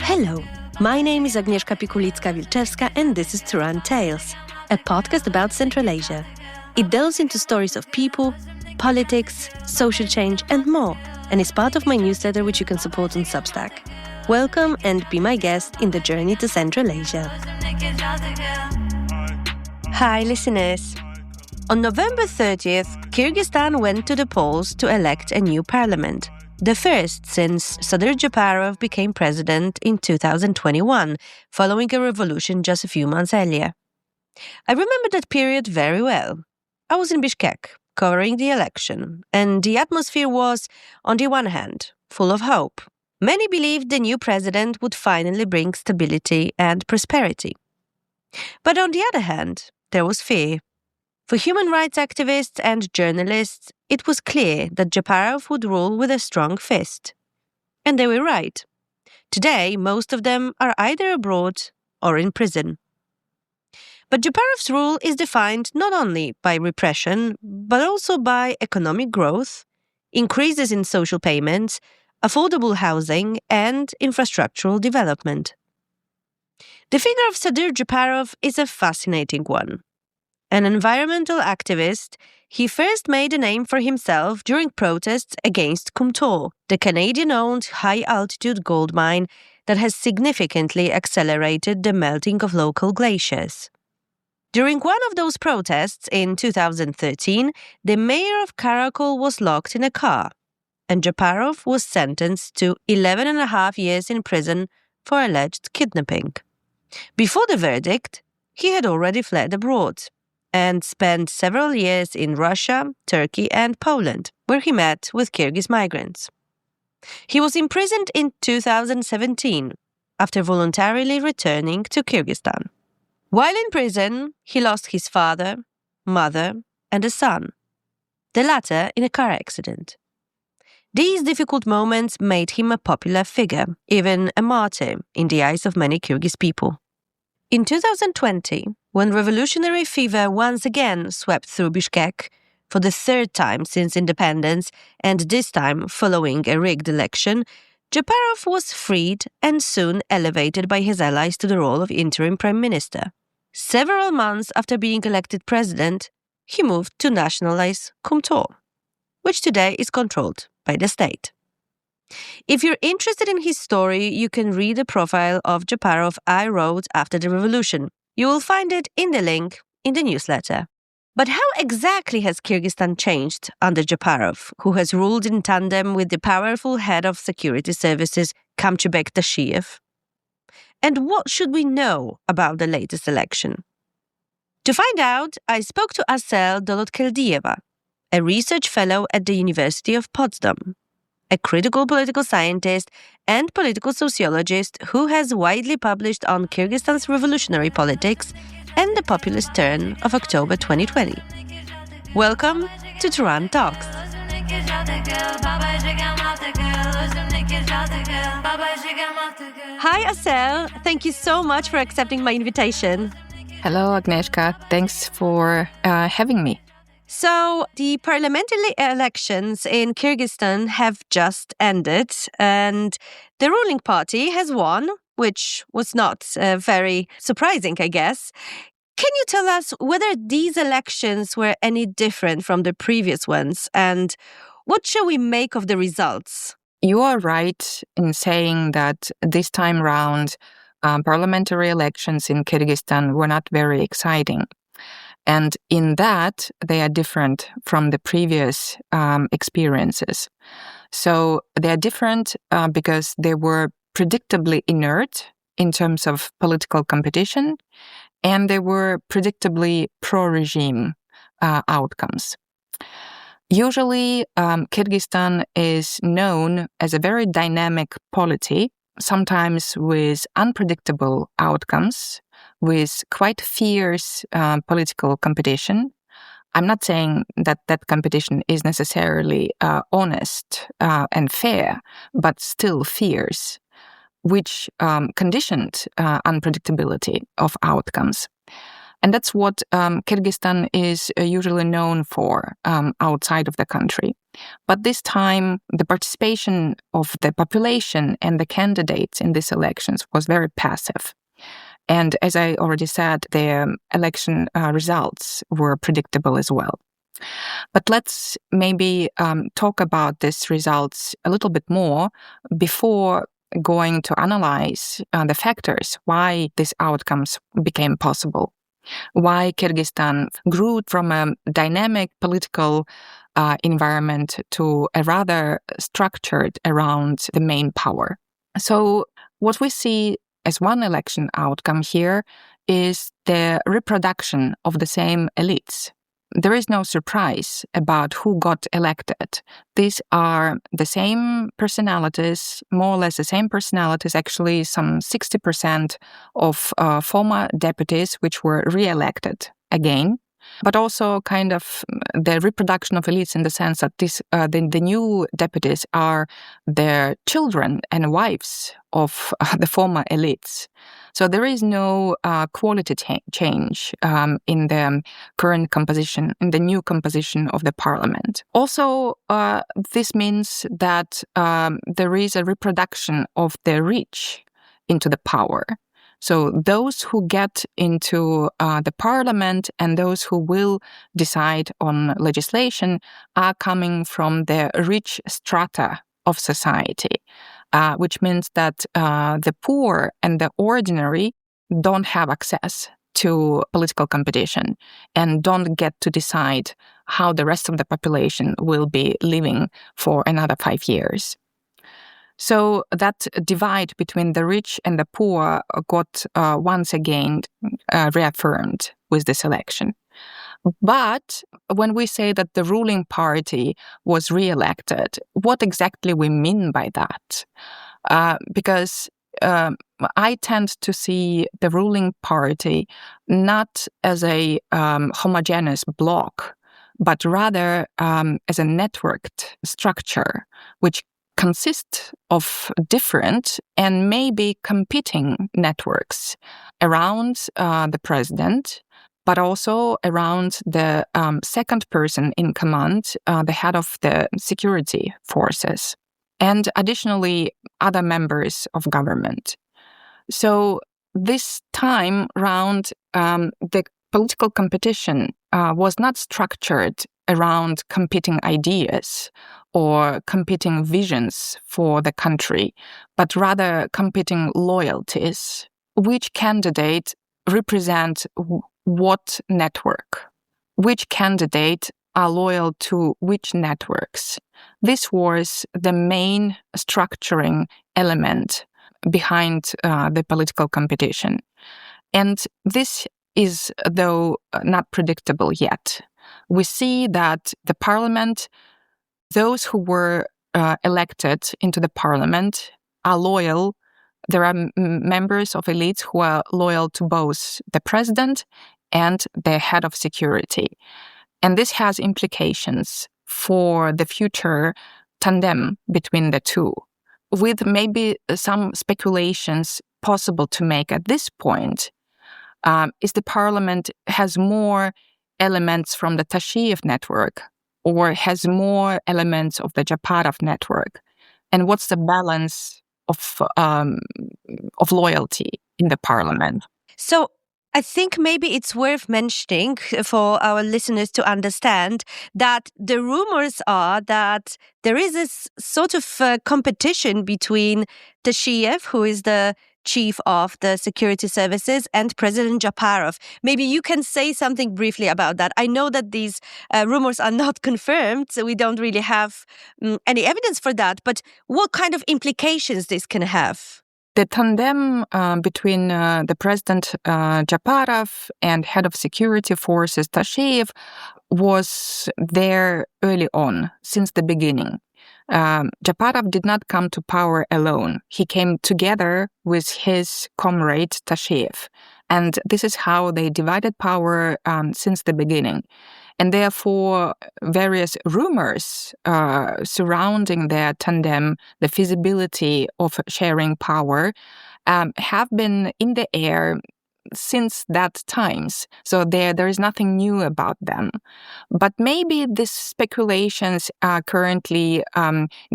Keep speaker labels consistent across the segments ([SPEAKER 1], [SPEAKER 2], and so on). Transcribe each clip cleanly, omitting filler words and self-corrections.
[SPEAKER 1] Hello, my name is Agnieszka Pikulicka-Wilczewska and this is Turan Tales, a podcast about Central Asia. It delves into stories of people, politics, social change and more, and is part of my newsletter which you can support on Substack. Welcome and be my guest in the journey to Central Asia. Hi listeners. On November 30th, Kyrgyzstan went to the polls to elect a new parliament, the first since Sadyr Japarov became president in 2021, following a revolution just a few months earlier. I remember that period very well. I was in Bishkek, covering the election, and the atmosphere was, on the one hand, full of hope. Many believed the new president would finally bring stability and prosperity. But on the other hand, there was fear. For human rights activists and journalists, it was clear that Japarov would rule with a strong fist. And they were right. Today, most of them are either abroad or in prison. But Japarov's rule is defined not only by repression, but also by economic growth, increases in social payments, affordable housing, and infrastructural development. The figure of Sadyr Japarov is a fascinating one. An environmental activist, he first made a name for himself during protests against Kumtor, the Canadian-owned high-altitude gold mine that has significantly accelerated the melting of local glaciers. During one of those protests in 2013, the mayor of Karakol was locked in a car, and Japarov was sentenced to 11.5 years in prison for alleged kidnapping. Before the verdict, he had already fled abroad and spent several years in Russia, Turkey and Poland, where he met with Kyrgyz migrants. He was imprisoned in 2017 after voluntarily returning to Kyrgyzstan. While in prison, he lost his father, mother and a son, the latter in a car accident. These difficult moments made him a popular figure, even a martyr in the eyes of many Kyrgyz people. In 2020, when revolutionary fever once again swept through Bishkek, for the third time since independence, and this time following a rigged election, Japarov was freed and soon elevated by his allies to the role of interim prime minister. Several months after being elected president, he moved to nationalize Kumtor, which today is controlled by the state. If you're interested in his story, you can read the profile of Japarov I wrote after the revolution. You will find it in the link in the newsletter. But how exactly has Kyrgyzstan changed under Japarov, who has ruled in tandem with the powerful head of security services, Kamchybek Tashiev? And what should we know about the latest election? To find out, I spoke to Asel Doolotkeldieva, a research fellow at the University of Potsdam, a critical political scientist and political sociologist who has widely published on Kyrgyzstan's revolutionary politics and the populist turn of October 2020. Welcome to Turan Talks. Hi Asel, thank you so much for accepting my invitation.
[SPEAKER 2] Hello Agnieszka, thanks for having me.
[SPEAKER 1] So, the parliamentary elections in Kyrgyzstan have just ended, and the ruling party has won, which was not very surprising, I guess. Can you tell us whether these elections were any different from the previous ones, and what shall we make of the results?
[SPEAKER 2] You are right in saying that this time round, parliamentary elections in Kyrgyzstan were not very exciting. And in that, they are different from the previous experiences. So they are different because they were predictably inert in terms of political competition, and they were predictably pro-regime outcomes. Usually, Kyrgyzstan is known as a very dynamic polity, sometimes with unpredictable outcomes, with quite fierce political competition. I'm not saying that that competition is necessarily honest and fair, but still fierce, which conditioned unpredictability of outcomes. And that's what Kyrgyzstan is usually known for outside of the country. But this time, the participation of the population and the candidates in these elections was very passive. And as I already said, the election results were predictable as well. But let's maybe talk about these results a little bit more before going to analyze the factors why these outcomes became possible, why Kyrgyzstan grew from a dynamic political environment to a rather structured around the main power. So what we see as one election outcome here is the reproduction of the same elites. There is no surprise about who got elected. These are the same personalities, more or less the same personalities, actually some 60% of former deputies which were re-elected again, but also kind of the reproduction of elites in the sense that the new deputies are the children and wives of the former elites. So there is no quality change in the current composition, in the new composition of the parliament. Also, this means that there is a reproduction of the rich into the power. So those who get into the parliament and those who will decide on legislation are coming from the rich strata of society, which means that the poor and the ordinary don't have access to political competition and don't get to decide how the rest of the population will be living for another 5 years. So that divide between the rich and the poor got once again reaffirmed with this election. But when we say that the ruling party was re-elected, what exactly we mean by that? Because I tend to see the ruling party not as a homogeneous bloc, but rather as a networked structure, which consist of different and maybe competing networks around the president, but also around the second person in command, the head of the security forces, and additionally other members of government. So this time round, the political competition was not structured around competing ideas or competing visions for the country, but rather competing loyalties. Which candidate represent what network? Which candidate are loyal to which networks? This was the main structuring element behind the political competition. And this is, though, not predictable yet. We see that the parliament, those who were elected into the parliament are loyal. There are members of elites who are loyal to both the president and the head of security. And this has implications for the future tandem between the two, with maybe some speculations possible to make at this point. Is the parliament has more elements from the Tashiev network or has more elements of the Japarov network? And what's the balance of loyalty in the parliament?
[SPEAKER 1] So I think maybe it's worth mentioning for our listeners to understand that the rumors are that there is this sort of competition between Tashiev, who is the chief of the security services, and President Japarov. Maybe you can say something briefly about that. I know that these rumors are not confirmed, so we don't really have any evidence for that. But what kind of implications this can have?
[SPEAKER 2] The tandem between the President Japarov and head of security forces Tashiev was there early on, since the beginning. Japarov did not come to power alone. He came together with his comrade Tashiev. And this is how they divided power since the beginning. And therefore, various rumors surrounding their tandem, the feasibility of sharing power, have been in the air since that times. So there is nothing new about them. But maybe these speculations are currently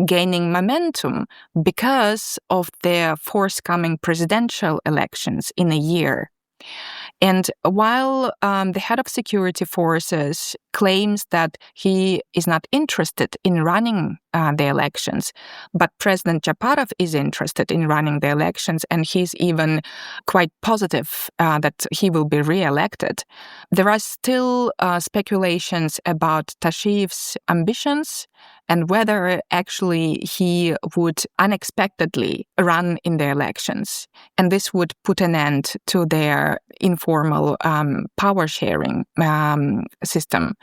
[SPEAKER 2] gaining momentum because of the forthcoming presidential elections in a year. And while the head of security forces claims that he is not interested in running the elections, but President Japarov is interested in running the elections, and he's even quite positive that he will be re-elected, there are still speculations about Tashiev's ambitions and whether actually he would unexpectedly run in the elections. And this would put an end to their informal power sharing system.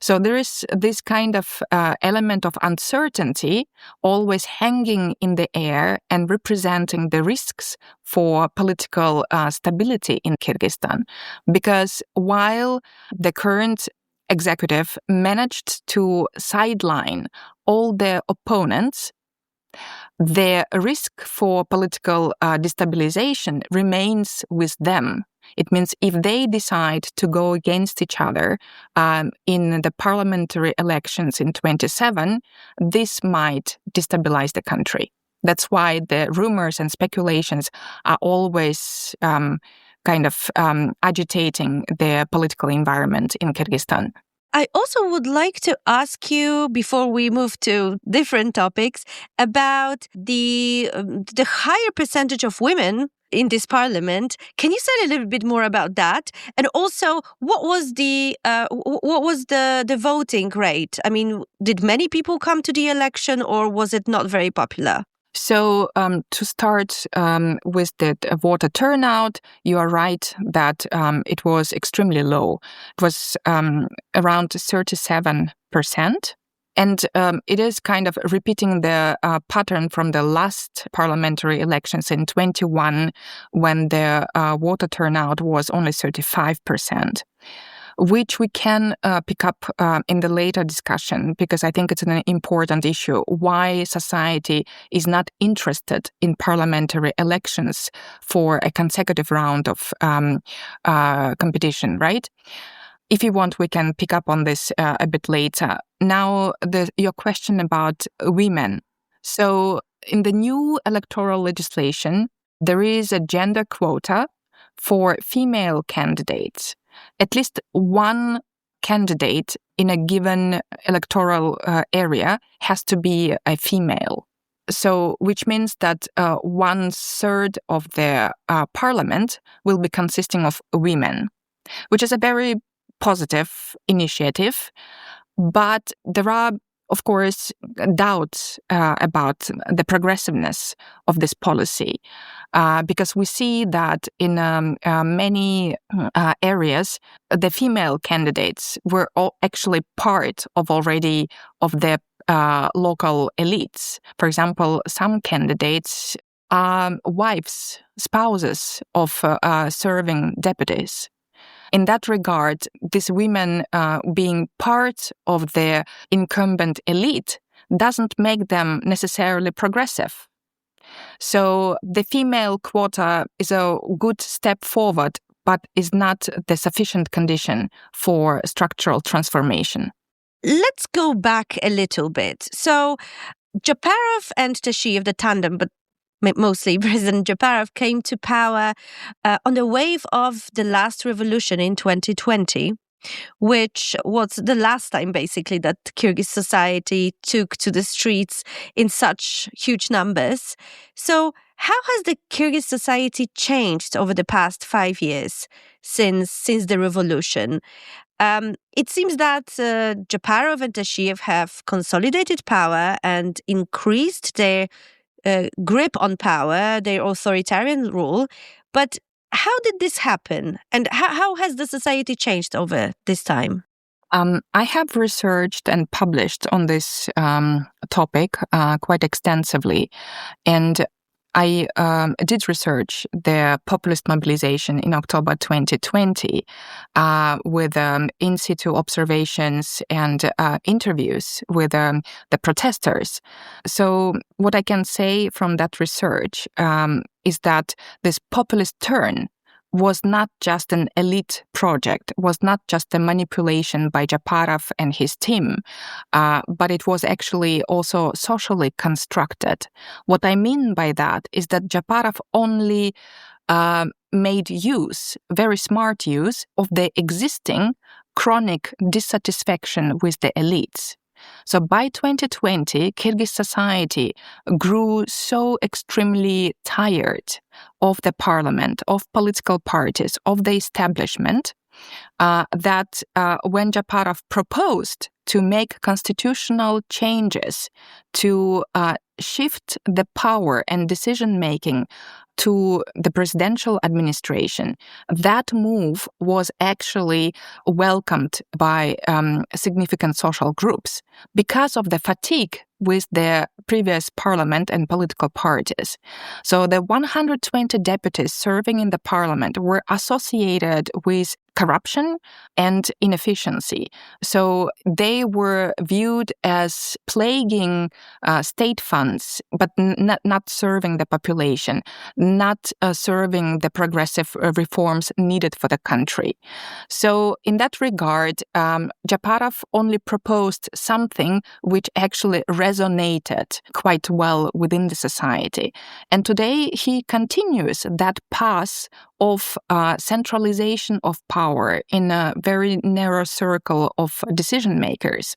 [SPEAKER 2] So there is this kind of element of uncertainty always hanging in the air and representing the risks for political stability in Kyrgyzstan. Because while the current executive managed to sideline all their opponents, the risk for political destabilization remains with them. It means if they decide to go against each other in the parliamentary elections in 2027, this might destabilize the country. That's why the rumors and speculations are always agitating the political environment in Kyrgyzstan.
[SPEAKER 1] I also would like to ask you, before we move to different topics, about the higher percentage of women in this parliament. Can you say a little bit more about that? And also, what was the voting rate? I mean, did many people come to the election, or was it not very popular?
[SPEAKER 2] So to start with the voter turnout, you are right that it was extremely low. It was around 37%. And it is kind of repeating the pattern from the last parliamentary elections in 2021, when the voter turnout was only 35%. Which we can pick up in the later discussion, because I think it's an important issue, why society is not interested in parliamentary elections for a consecutive round of competition, right? If you want, we can pick up on this a bit later. Now, your question about women. So in the new electoral legislation, there is a gender quota for female candidates. At least one candidate in a given electoral area has to be a female. So, which means that 1/3 of the parliament will be consisting of women, which is a very positive initiative. But there are, of course, doubts about the progressiveness of this policy, because we see that in many areas, the female candidates were actually part of the local elites. For example, some candidates are wives, spouses of serving deputies. In that regard, these women being part of the incumbent elite doesn't make them necessarily progressive. So the female quota is a good step forward, but is not the sufficient condition for structural transformation.
[SPEAKER 1] Let's go back a little bit. So Japarov and Tashiev, the tandem, but mostly President Japarov, came to power on the wave of the last revolution in 2020, which was the last time, basically, that Kyrgyz society took to the streets in such huge numbers. So how has the Kyrgyz society changed over the past 5 years since the revolution? It seems that Japarov and Tashiev have consolidated power and increased their grip on power, their authoritarian rule. But how did this happen? And how has the society changed over this time?
[SPEAKER 2] I have researched and published on this topic quite extensively. And I did research the populist mobilization in October 2020 with in situ observations and interviews with the protesters. So what I can say from that research is that this populist turn was not just an elite project, was not just a manipulation by Japarov and his team, but it was actually also socially constructed. What I mean by that is that Japarov only made use, very smart use, of the existing chronic dissatisfaction with the elites. So by 2020, Kyrgyz society grew so extremely tired of the parliament, of political parties, of the establishment, that when Japarov proposed to make constitutional changes to shift the power and decision-making to the presidential administration, that move was actually welcomed by significant social groups because of the fatigue with the previous parliament and political parties. So the 120 deputies serving in the parliament were associated with corruption and inefficiency. So they were viewed as plaguing state funds, but not serving the population, not serving the progressive reforms needed for the country. So in that regard, Japarov only proposed something which actually resonated quite well within the society. And today he continues that path of centralization of power in a very narrow circle of decision makers.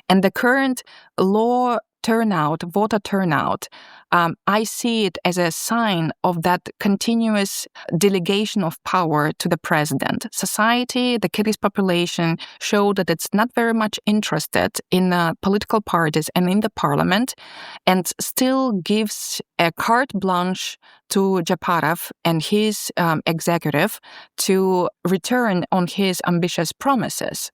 [SPEAKER 2] And the current voter turnout, I see it as a sign of that continuous delegation of power to the president. Society, the Kyrgyz population, show that it's not very much interested in political parties and in the parliament, and still gives a carte blanche to Japarov and his executive to return on his ambitious promises.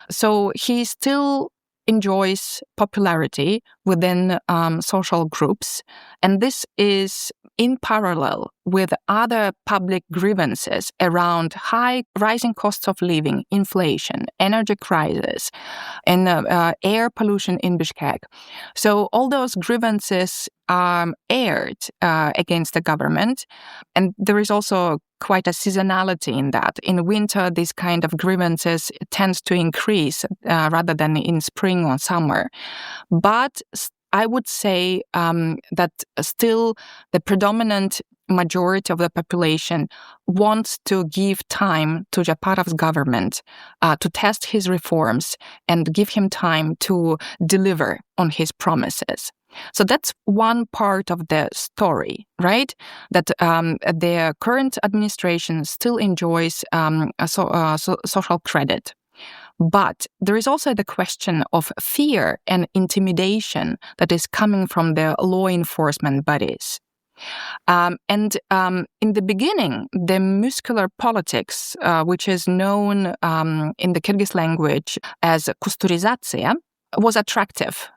[SPEAKER 2] So he still enjoys popularity within social groups, and this is in parallel with other public grievances around high rising costs of living, inflation, energy crisis, and air pollution in Bishkek. So all those grievances are aired against the government, and there is also quite a seasonality in that. In winter, this kind of grievances tends to increase rather than in spring or summer. But I would say that still the predominant majority of the population wants to give time to Japarov's government to test his reforms and give him time to deliver on his promises. So that's one part of the story, right? That the current administration still enjoys social credit. But there is also the question of fear and intimidation that is coming from the law enforcement bodies. And in the beginning, the muscular politics, which is known in the Kyrgyz language as kusturizatsiya, was attractive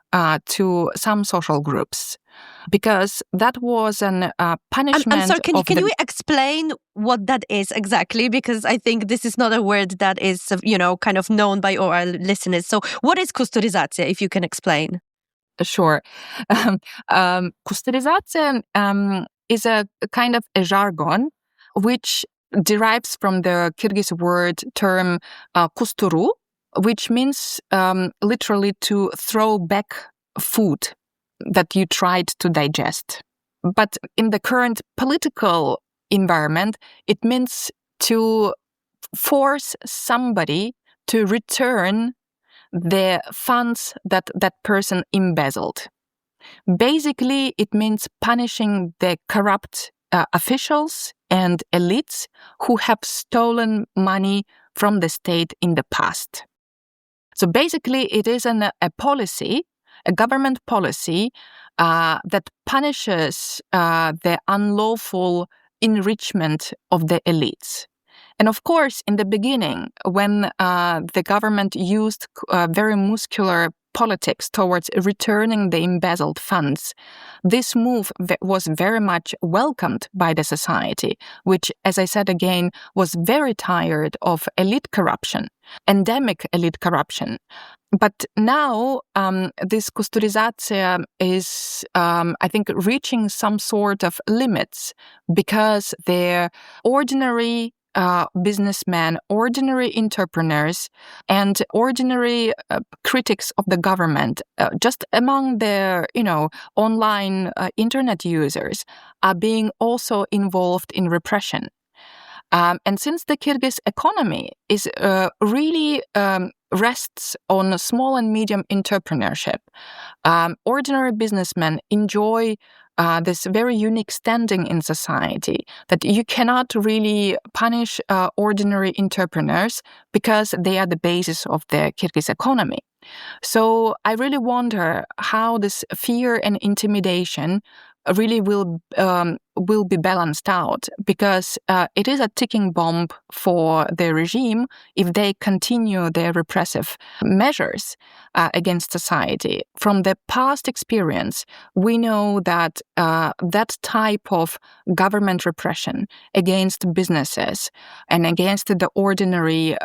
[SPEAKER 2] to some social groups, because that was an punishment.
[SPEAKER 1] I'm sorry, can you explain what that is exactly? Because I think this is not a word that is, kind of known by our listeners. So what is kusturizatsiya, if you can explain?
[SPEAKER 2] Sure. Kusturizatsiya is a kind of a jargon which derives from the Kyrgyz word term kusturu, which means literally to throw back food that you tried to digest. But in the current political environment, it means to force somebody to return the funds that that person embezzled. Basically, it means punishing the corrupt officials and elites who have stolen money from the state in the past. So basically, it is a policy, a government policy that punishes the unlawful enrichment of the elites. And of course, in the beginning, when the government used very muscular politics towards returning the embezzled funds, this move was very much welcomed by the society, which, as I said again, was very tired of elite corruption, endemic elite corruption. But now this Kusturizatsiya is, I think, reaching some sort of limits because their ordinary businessmen, ordinary entrepreneurs, and ordinary critics of the government, just among their, online internet users, are being also involved in repression. And since the Kyrgyz economy is really rests on small and medium entrepreneurship, ordinary businessmen enjoy this very unique standing in society that you cannot really punish ordinary entrepreneurs because they are the basis of the Kyrgyz economy. So I really wonder how this fear and intimidation really will be balanced out, because it is a ticking bomb for the regime if they continue their repressive measures against society. From the past experience, we know that that type of government repression against businesses and against the ordinary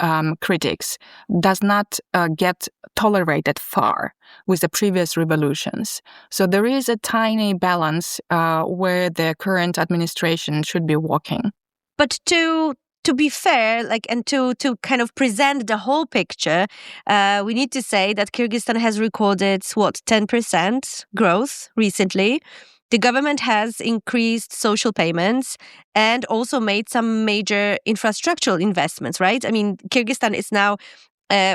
[SPEAKER 2] critics does not get tolerated far with the previous revolutions. So there is a tiny balance where the current administration should be walking.
[SPEAKER 1] But to be fair, and to kind of present the whole picture, we need to say that Kyrgyzstan has recorded 10% growth recently. The government has increased social payments and also made some major infrastructural investments, right? I mean, Kyrgyzstan is now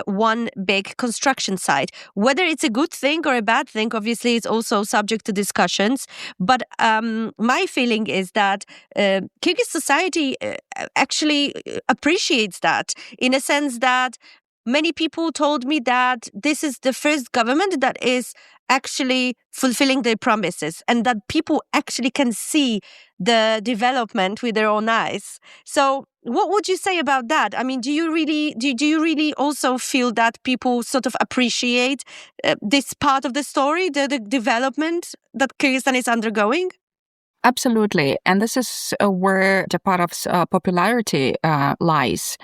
[SPEAKER 1] one big construction site. Whether it's a good thing or a bad thing, obviously, it's also subject to discussions. But my feeling is that Kyrgyz society actually appreciates that, in a sense that many people told me that this is the first government that is actually fulfilling their promises and that people actually can see the development with their own eyes. So what would you say about that? I mean, do you really also feel that people sort of appreciate this part of the story, the development that Kyrgyzstan is undergoing?
[SPEAKER 2] Absolutely. And this is where Japarov's popularity lies.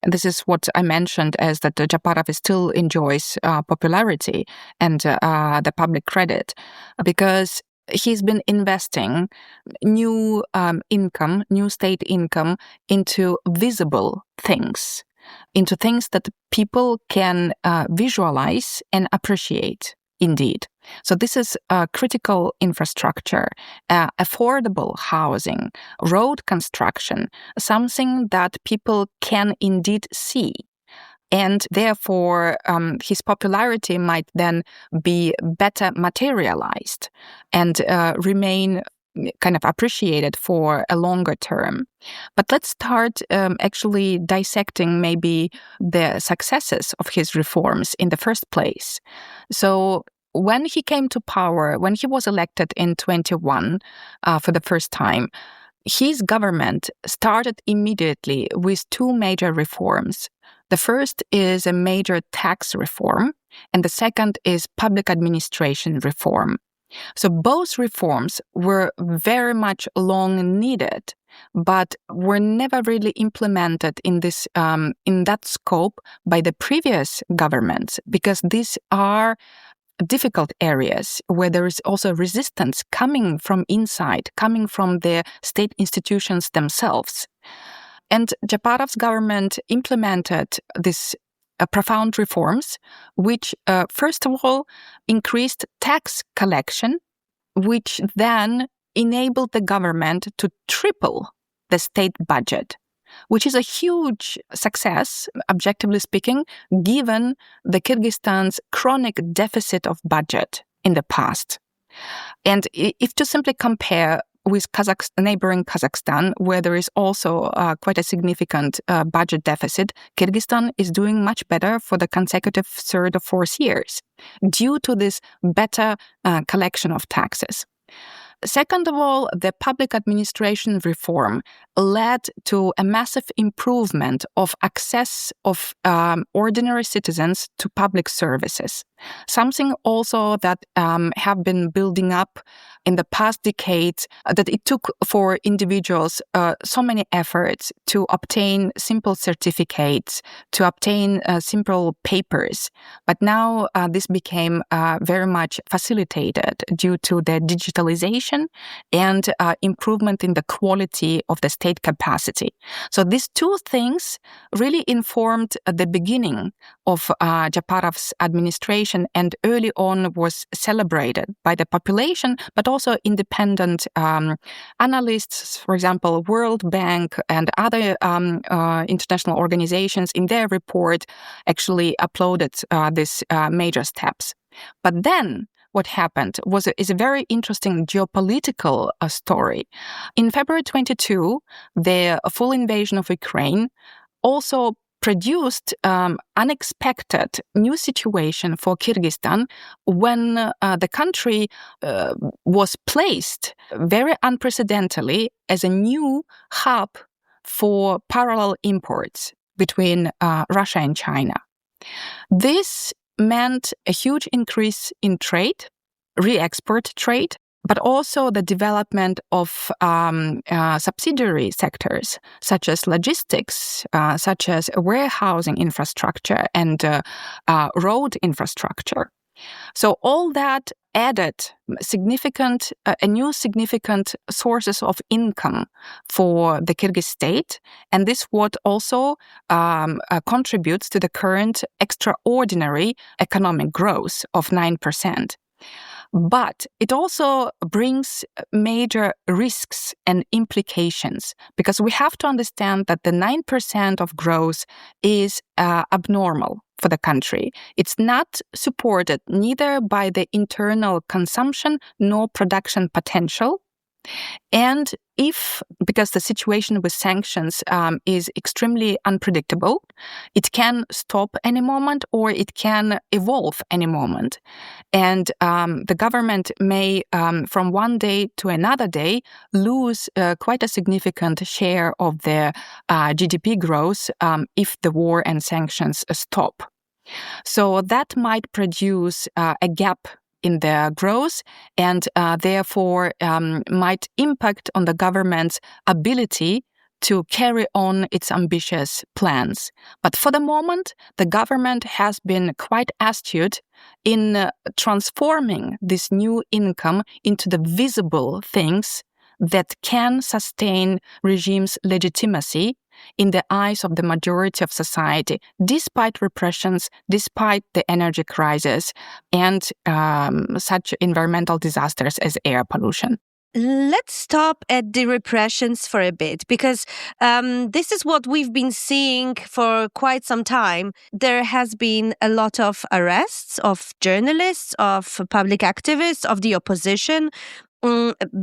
[SPEAKER 2] This is what I mentioned, as that Japarov still enjoys popularity and the public credit, because he's been investing new income, new state income, into visible things, into things that people can visualize and appreciate. Indeed. So this is critical infrastructure, affordable housing, road construction, something that people can indeed see. And therefore, his popularity might then be better materialized and remain kind of appreciated for a longer term. But let's start actually dissecting maybe the successes of his reforms in the first place. So when he came to power, when he was elected in 21 for the first time, his government started immediately with two major reforms. The first is a major tax reform, and the second is public administration reform. So both reforms were very much long needed, but were never really implemented in that scope by the previous governments, because these are difficult areas where there is also resistance coming from inside, coming from the state institutions themselves. And Japarov's government implemented these profound reforms, which, first of all, increased tax collection, which then enabled the government to triple the state budget, which is a huge success, objectively speaking, given the Kyrgyzstan's chronic deficit of budget in the past. And if to simply compare with neighboring Kazakhstan, where there is also quite a significant budget deficit, Kyrgyzstan is doing much better for the consecutive third or fourth years due to this better collection of taxes. Second of all, the public administration reform led to a massive improvement of access of ordinary citizens to public services. Something also that have been building up in the past decades, that it took for individuals so many efforts to obtain simple certificates, to obtain simple papers. But now this became very much facilitated due to the digitalization and improvement in the quality of the state capacity. So these two things really informed the beginning of Japarov's administration, and early on was celebrated by the population, but also independent analysts, for example, World Bank and other international organizations in their report actually applauded these major steps. But then what happened is a very interesting geopolitical story. In February 22, the full invasion of Ukraine also produced unexpected new situation for Kyrgyzstan when the country was placed very unprecedentedly as a new hub for parallel imports between Russia and China. This meant a huge increase in trade, re-export trade, but also the development of subsidiary sectors, such as logistics, such as warehousing infrastructure and road infrastructure. So all that added new significant sources of income for the Kyrgyz state, and this what also contributes to the current extraordinary economic growth of 9%. But it also brings major risks and implications, because we have to understand that the 9% of growth is abnormal for the country. It's not supported neither by the internal consumption nor production potential. And because the situation with sanctions is extremely unpredictable, it can stop any moment or it can evolve any moment. And the government may, from one day to another day, lose quite a significant share of the GDP growth if the war and sanctions stop. So that might produce a gap in their growth and therefore might impact on the government's ability to carry on its ambitious plans. But for the moment, the government has been quite astute in transforming this new income into the visible things that can sustain regime's legitimacy in the eyes of the majority of society, despite repressions, despite the energy crisis, and such environmental disasters as air pollution.
[SPEAKER 1] Let's stop at the repressions for a bit, because this is what we've been seeing for quite some time. There has been a lot of arrests of journalists, of public activists, of the opposition.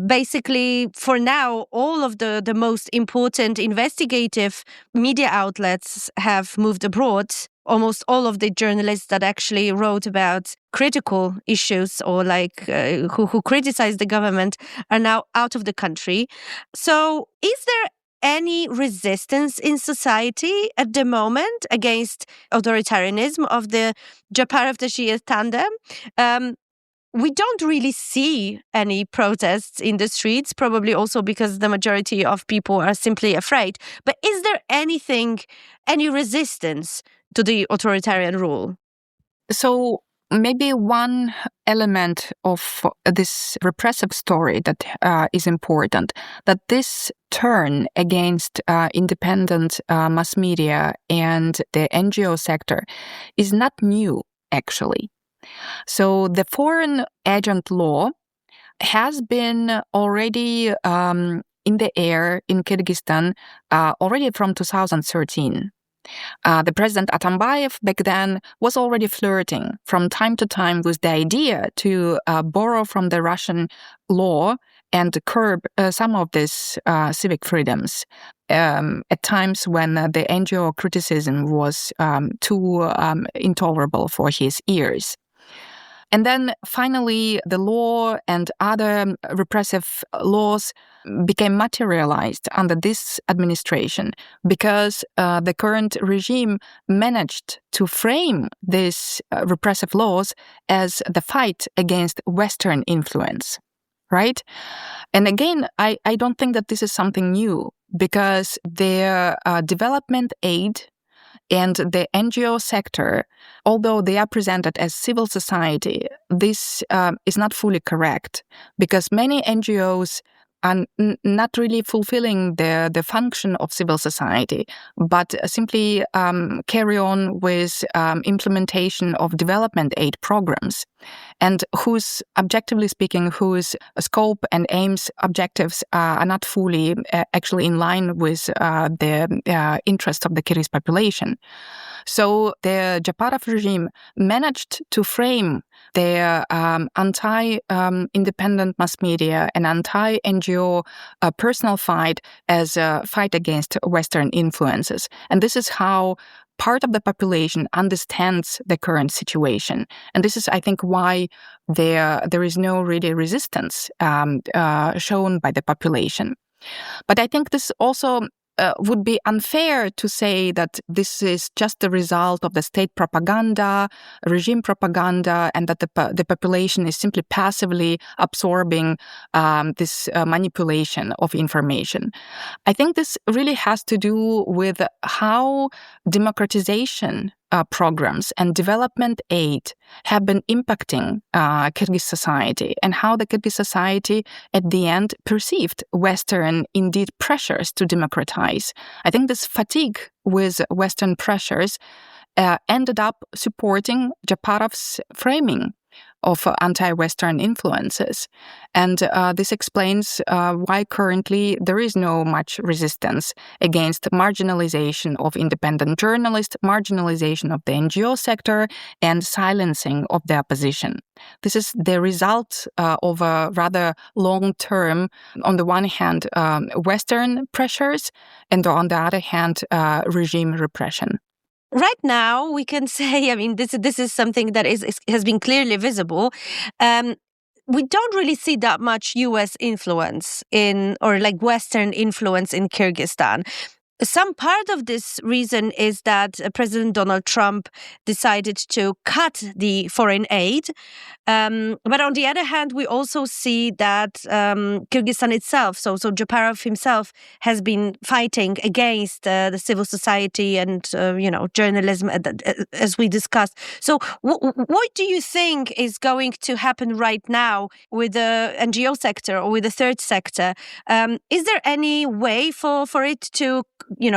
[SPEAKER 1] Basically, for now, all of the most important investigative media outlets have moved abroad. Almost all of the journalists that actually wrote about critical issues or who criticized the government are now out of the country. So is there any resistance in society at the moment against authoritarianism of the Japarov-Tashiev tandem? We don't really see any protests in the streets, probably also because the majority of people are simply afraid. But is there any resistance to the authoritarian rule?
[SPEAKER 2] So maybe one element of this repressive story that is important, that this turn against independent mass media and the NGO sector is not new, actually. So the foreign agent law has been already in the air in Kyrgyzstan already from 2013. The President Atambayev back then was already flirting from time to time with the idea to borrow from the Russian law and curb some of these civic freedoms at times when the NGO criticism was too intolerable for his ears. And then finally, the law and other repressive laws became materialized under this administration because the current regime managed to frame these repressive laws as the fight against Western influence, right? And again, I don't think that this is something new because their development aid and the NGO sector, although they are presented as civil society, this is not fully correct because many NGOs are not really fulfilling the function of civil society, but simply carry on with implementation of development aid programs, and whose, objectively speaking, whose scope and aims, objectives are not fully actually in line with the interests of the Kyrgyz population. So the Japarov regime managed to frame their anti-independent mass media and anti-NGO personal fight as a fight against Western influences. And this is how part of the population understands the current situation. And this is, I think, why there is no really resistance shown by the population. But I think this also would be unfair to say that this is just the result of the state propaganda, regime propaganda, and that the population is simply passively absorbing this manipulation of information. I think this really has to do with how democratization programs and development aid have been impacting Kyrgyz society and how the Kyrgyz society at the end perceived Western, indeed, pressures to democratize. I think this fatigue with Western pressures ended up supporting Japarov's framing of anti-Western influences. And this explains why currently there is no much resistance against marginalization of independent journalists, marginalization of the NGO sector, and silencing of the opposition. This is the result of a rather long-term, on the one hand, Western pressures, and on the other hand, regime repression.
[SPEAKER 1] Right now, we can say, I mean, this is something that has been clearly visible. We don't really see that much U.S. influence or like Western influence in Kyrgyzstan. Some part of this reason is that President Donald Trump decided to cut the foreign aid. But on the other hand, we also see that Kyrgyzstan itself, so Japarov himself, has been fighting against the civil society and journalism, as we discussed. So, what do you think is going to happen right now with the NGO sector or with the third sector? Is there any way for it to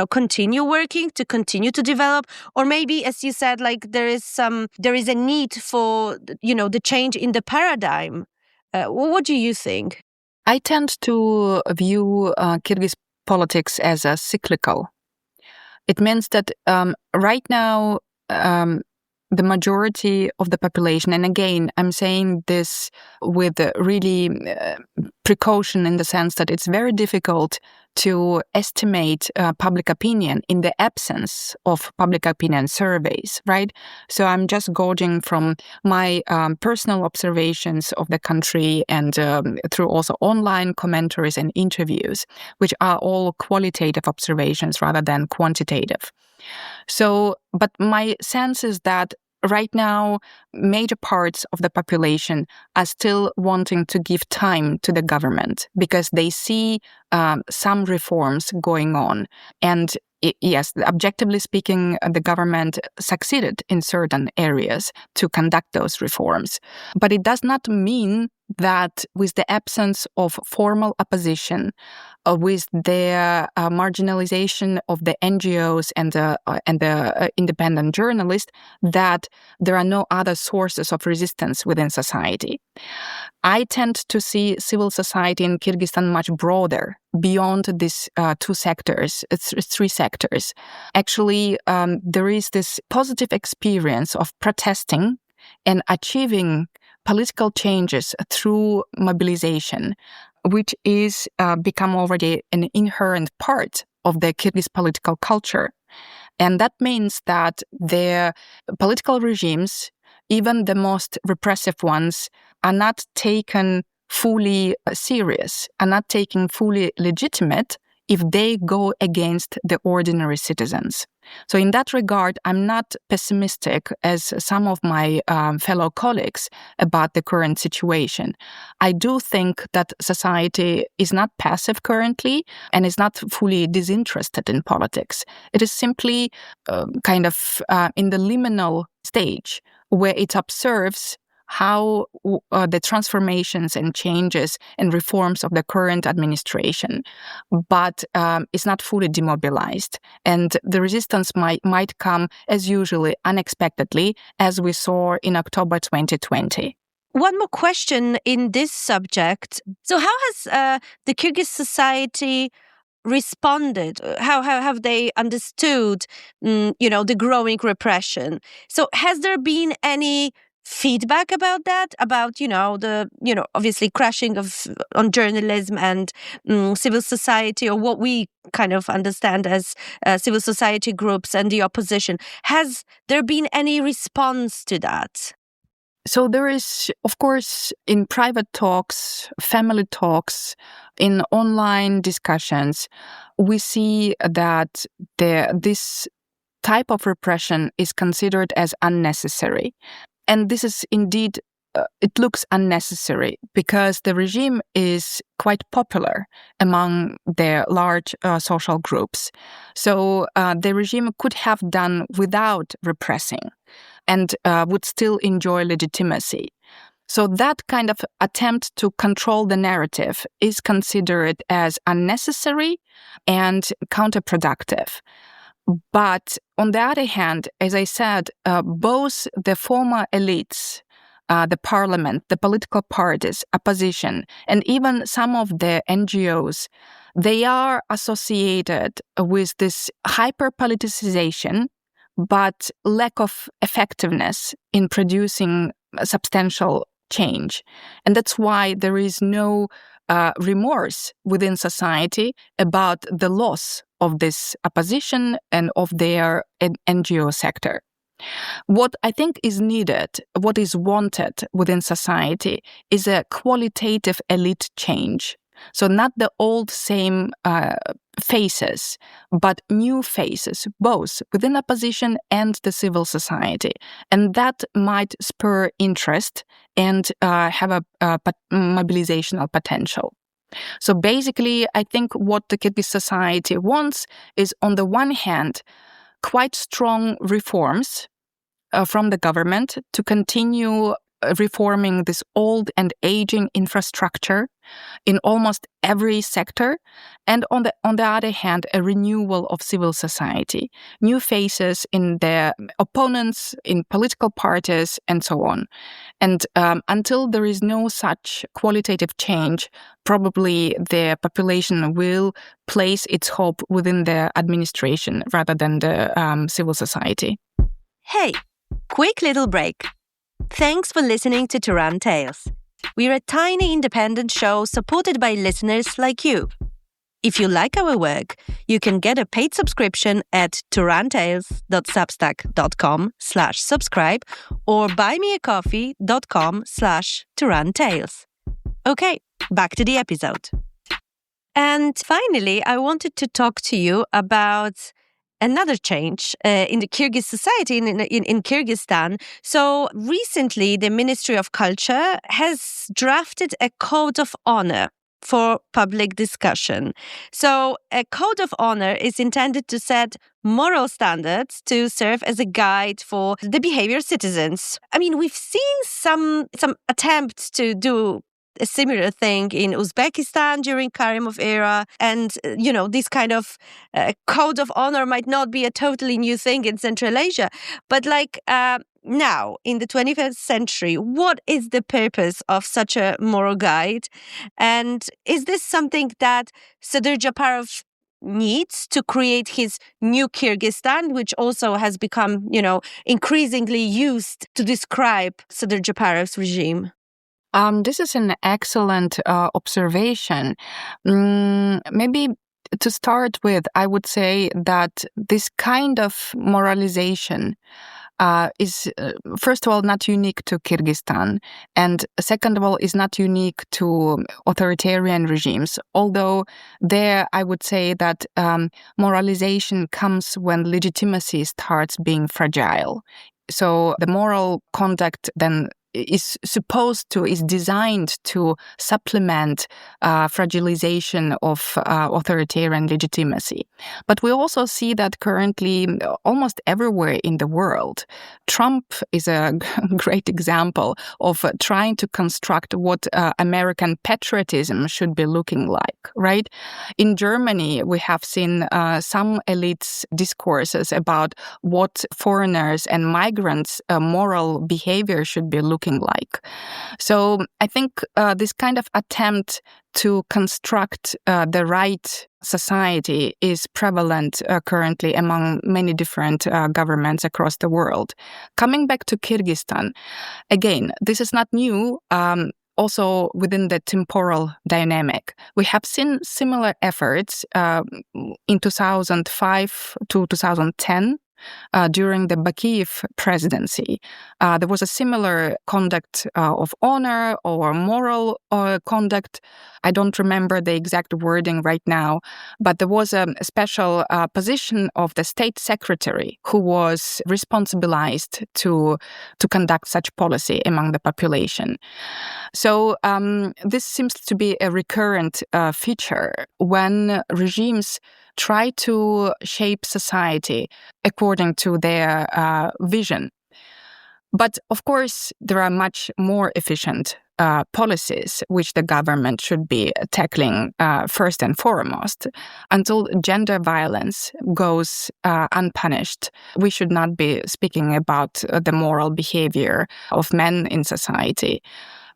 [SPEAKER 1] continue working, to continue to develop, or maybe, as you said, like there is a need for the change in the paradigm? What do you think?
[SPEAKER 2] I tend to view Kyrgyz politics as a cyclical. It means that right now the majority of the population, and again, I'm saying this with really precaution in the sense that it's very difficult to estimate public opinion in the absence of public opinion surveys, right? So I'm just gauging from my personal observations of the country and through also online commentaries and interviews, which are all qualitative observations rather than quantitative. So, but my sense is that right now, major parts of the population are still wanting to give time to the government because they see some reforms going on. And yes, objectively speaking, the government succeeded in certain areas to conduct those reforms. But it does not mean that with the absence of formal opposition, with the marginalization of the NGOs and the independent journalists, that there are no other sources of resistance within society. I tend to see civil society in Kyrgyzstan much broader, beyond these two sectors. It's three sectors. Actually, there is this positive experience of protesting and achieving political changes through mobilization, which is become already an inherent part of the Kyrgyz political culture. And that means that the political regimes even the most repressive ones, are not taken fully serious, are not taken fully legitimate if they go against the ordinary citizens. So in that regard, I'm not pessimistic as some of my fellow colleagues about the current situation. I do think that society is not passive currently and is not fully disinterested in politics. It is simply in the liminal stage where it observes how the transformations and changes and reforms of the current administration, but is not fully demobilized. And the resistance might come, as usually, unexpectedly, as we saw in October 2020.
[SPEAKER 1] One more question in this subject. So how has the Kyrgyz society responded? How have they understood, the growing repression? So has there been any feedback about that, about obviously crashing on journalism and civil society, or what we kind of understand as civil society groups and the opposition? Has there been any response to that?
[SPEAKER 2] So there is, of course, in private talks, family talks, in online discussions, we see that this type of repression is considered as unnecessary. And this is indeed, it looks unnecessary because the regime is quite popular among the large social groups. So the regime could have done without repressing and would still enjoy legitimacy. So that kind of attempt to control the narrative is considered as unnecessary and counterproductive. But on the other hand, as I said, both the former elites, the parliament, the political parties, opposition, and even some of the NGOs, they are associated with this hyper-politicization, but lack of effectiveness in producing substantial change. And that's why there is no remorse within society about the loss of this opposition and of their NGO sector. What I think is needed, what is wanted within society, is a qualitative elite change. So not the old same faces, but new faces, both within opposition and the civil society. And that might spur interest and have a mobilizational potential. So basically, I think what the Kyrgyz society wants is, on the one hand, quite strong reforms from the government to continue reforming this old and aging infrastructure in almost every sector, and on the other hand, a renewal of civil society, new faces in the opponents, in political parties, and so on. And until there is no such qualitative change, probably the population will place its hope within the administration rather than the civil society.
[SPEAKER 1] Hey, quick little break. Thanks for listening to Turan Tales. We're a tiny independent show supported by listeners like you. If you like our work, you can get a paid subscription at turantales.substack.com/subscribe or buymeacoffee.com/turantales. Okay, back to the episode. And finally, I wanted to talk to you about another change in the Kyrgyz society, in Kyrgyzstan. So recently, the Ministry of Culture has drafted a code of honor for public discussion. So a code of honor is intended to set moral standards to serve as a guide for the behavior of citizens. I mean, we've seen some attempts to do a similar thing in Uzbekistan during Karimov era. And, this kind of code of honor might not be a totally new thing in Central Asia. But now, in the 21st century, what is the purpose of such a moral guide? And is this something that Sadyr Japarov needs to create his new Kyrgyzstan, which also has become, increasingly used to describe Sadyr Japarov's regime?
[SPEAKER 2] This is an excellent observation. Maybe to start with, I would say that this kind of moralization is, first of all, not unique to Kyrgyzstan, and second of all, is not unique to authoritarian regimes, although there I would say that moralization comes when legitimacy starts being fragile. So the moral conduct then is designed to supplement fragilization of authoritarian legitimacy. But we also see that currently almost everywhere in the world, Trump is a great example of trying to construct what American patriotism should be looking like, right? In Germany, we have seen some elites' discourses about what foreigners and migrants' moral behavior should be looking like. So I think this kind of attempt to construct the right society is prevalent currently among many different governments across the world. Coming back to Kyrgyzstan, again, this is not new. Also within the temporal dynamic, we have seen similar efforts in 2005 to 2010. During the Bakiyev presidency, there was a similar conduct of honor or moral conduct. I don't remember the exact wording right now, but there was a special position of the state secretary who was responsibilized to conduct such policy among the population. So this seems to be a recurrent feature when regimes try to shape society according to their vision. But of course, there are much more efficient policies which the government should be tackling first and foremost. Until gender violence goes unpunished, we should not be speaking about the moral behavior of men in society.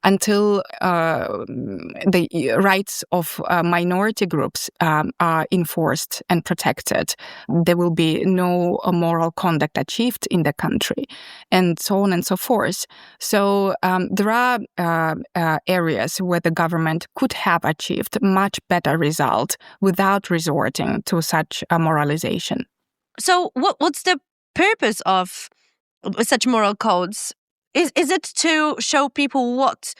[SPEAKER 2] Until the rights of minority groups are enforced and protected, there will be no moral conduct achieved in the country, and so on and so forth. So there are areas where the government could have achieved much better result without resorting to such moralization.
[SPEAKER 1] So what's the purpose of such moral codes? Is it to show people what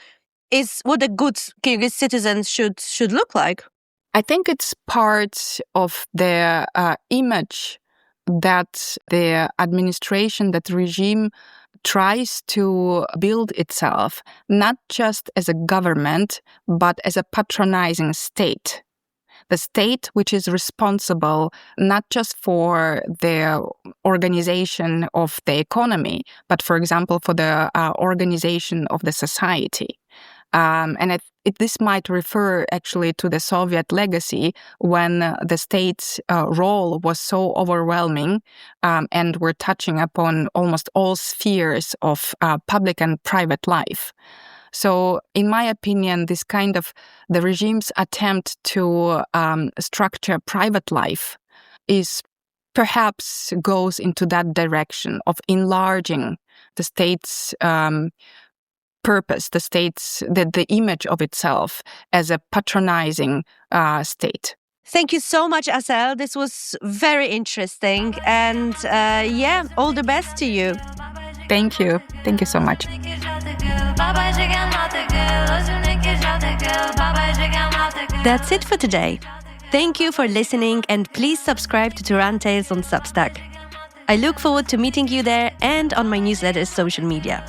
[SPEAKER 1] a good Kyrgyz citizens should look like?
[SPEAKER 2] I think it's part of the image that the administration, that regime tries to build itself, not just as a government, but as a patronizing state. The state which is responsible not just for the organization of the economy, but, for example, for the organization of the society. And this might refer actually to the Soviet legacy when the state's role was so overwhelming and were touching upon almost all spheres of public and private life. So, in my opinion, this kind of the regime's attempt to structure private life is perhaps goes into that direction of enlarging the state's purpose, the image of itself as a patronizing state.
[SPEAKER 1] Thank you so much, Asel. This was very interesting, and all the best to you.
[SPEAKER 2] Thank you. Thank you so much.
[SPEAKER 1] That's it for today. Thank you for listening, and please subscribe to Turan Tales on Substack. I look forward to meeting you there and on my newsletter's social media.